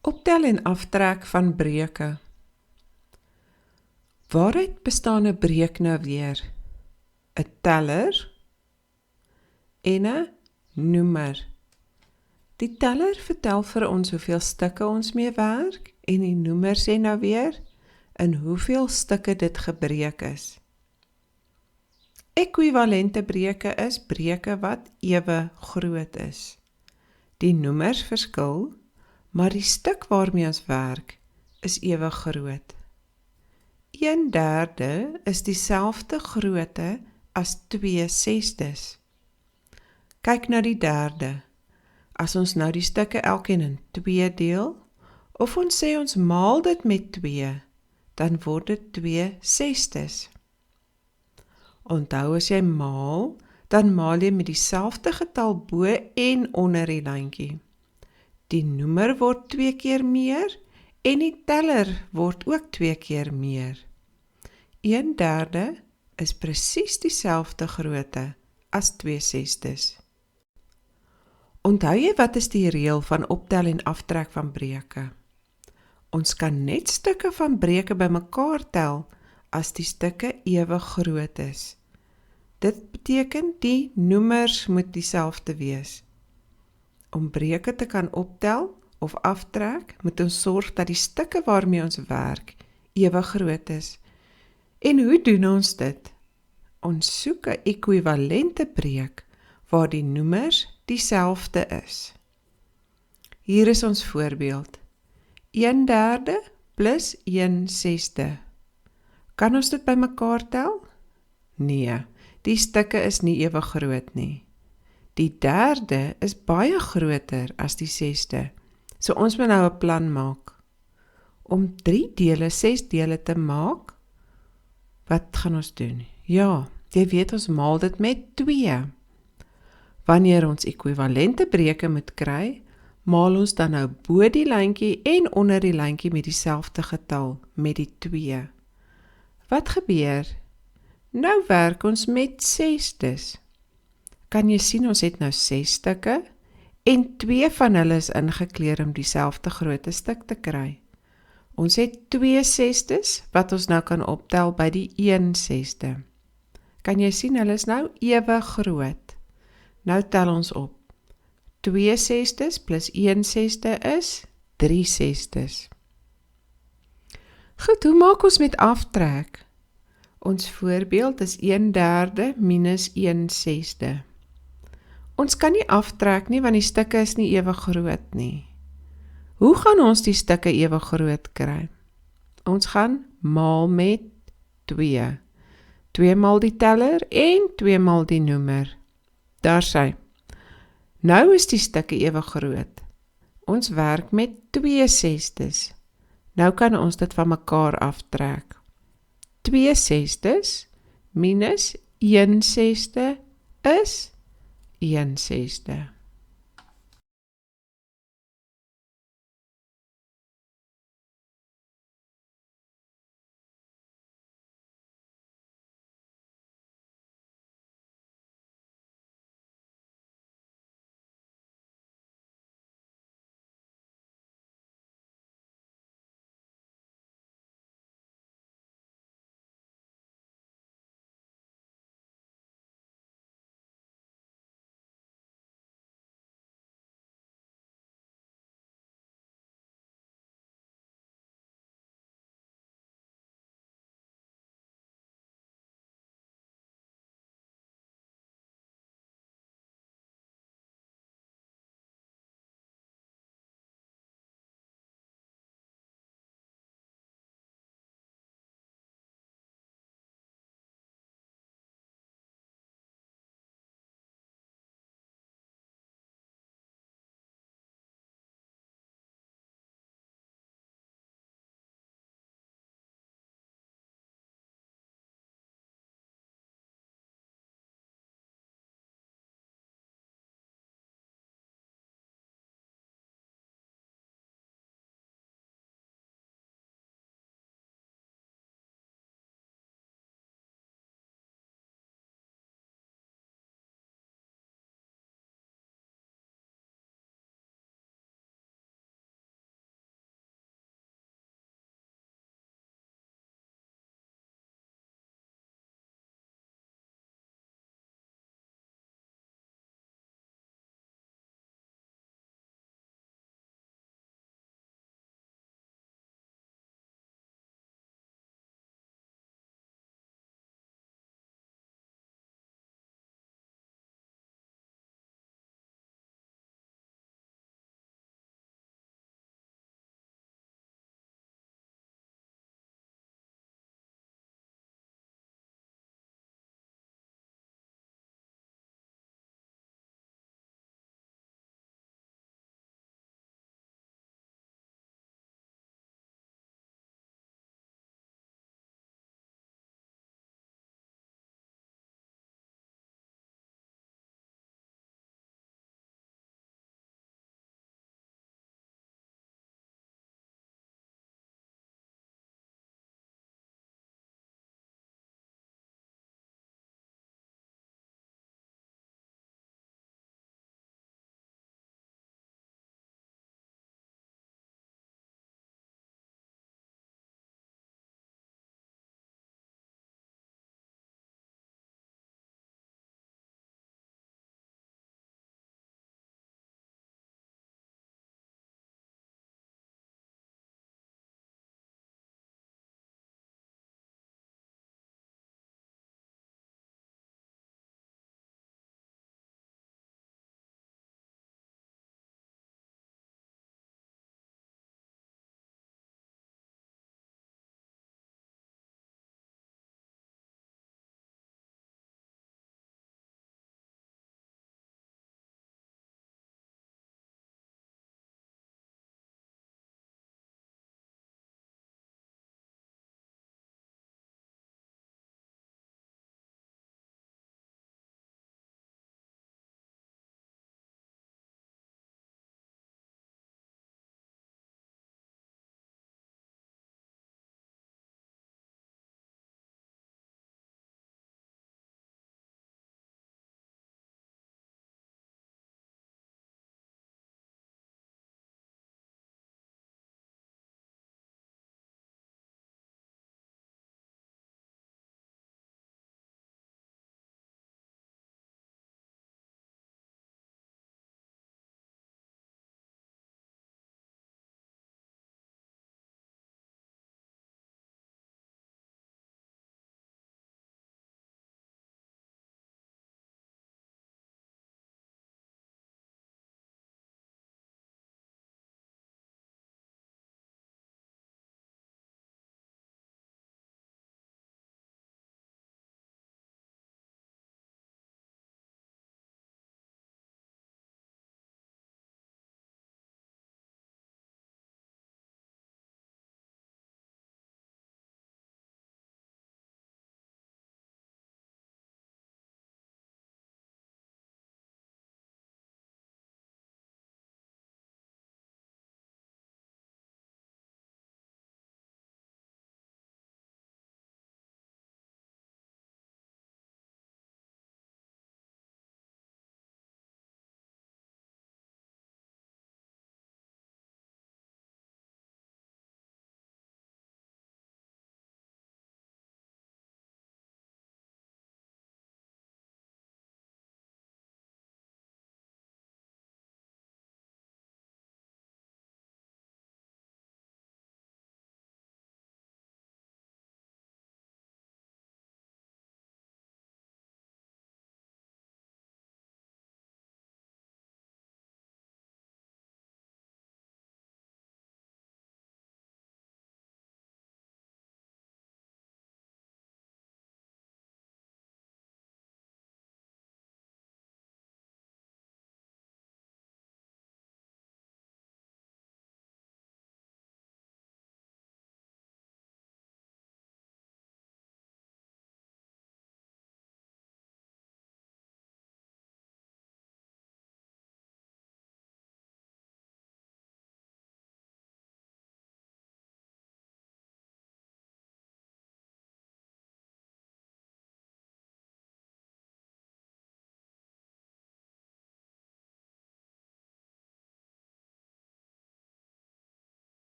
Optel en aftrek van breuke. Waaruit bestaan 'n breuk nou weer? 'n teller en 'n noemer. Die teller vertel vir ons hoeveel stukke ons mee werk en die noemer sê nou weer in hoeveel stukke dit gebreek is. Ekwivalente breuke is breuke wat ewe groot is. Die noemers verskil, maar die stuk waarmee ons werk is ewe groot. 1/3 is dieselfde grootte as 2/6. Kyk na die derde. As ons nou die stukke elkeen in 2 deel, of ons sê ons maal dit met 2, dan word dit 2/6. Onthou as jy maal, dan maal jy met dieselfde getal bo en onder die lyntjie. Die noemer word 2 keer meer en die teller word ook 2 keer meer. 1/3 is presies dieselfde grootte as 2/6. Onthou jy wat is die reël van optel en aftrek van breuke? Ons kan net stukke van breuke bymekaar tel as die stukke ewe groot is. Dit beteken die noemers moet dieselfde wees. Om breuke te kan optel of aftrek, moet ons sorg dat die stukke waarmee ons werk ewe groot is. En hoe doen ons dit? Ons soek 'n ekwivalente breuk waar die noemers dieselfde is. Hier is ons voorbeeld. 1/3 plus 1/6. Kan ons dit bymekaar tel? Nee, die stukke is nie ewe groot nie. Die derde is baie groter as die 6de, so ons moet nou 'n plan maak. Om 3 dele 6 dele te maak, wat gaan ons doen? Ja, jy weet ons maal dit met 2. Wanneer ons ekwivalente breuke moet kry, maal ons dan nou bo die lyntjie en onder die lyntjie met dieselfde getal, met die 2. Wat gebeur? Nou werk ons met 6des. Kan jy sien ons het nou 6 stukke en 2 van hulle is ingekleer om dieselfde grootte stuk te kry. Ons het 2/6 wat ons nou kan optel by die 1/6. Kan jy sien hulle is nou ewe groot. Nou tel ons op. 2/6 plus 1/6 is 3/6. Goed, hoe maak ons met aftrek? Ons voorbeeld is 1/3 minus 1/6. Ons kan nie aftrek nie, want die stukke is nie ewe groot nie. Hoe gaan ons die stukke ewe groot kry? Ons gaan maal met 2. 2 maal die teller en 2 maal die noemer. Daar sy. Nou is die stukke ewe groot. Ons werk met 2/6. Nou kan ons dit van mekaar aftrek. 2/6 minus 1/6 is 1/6.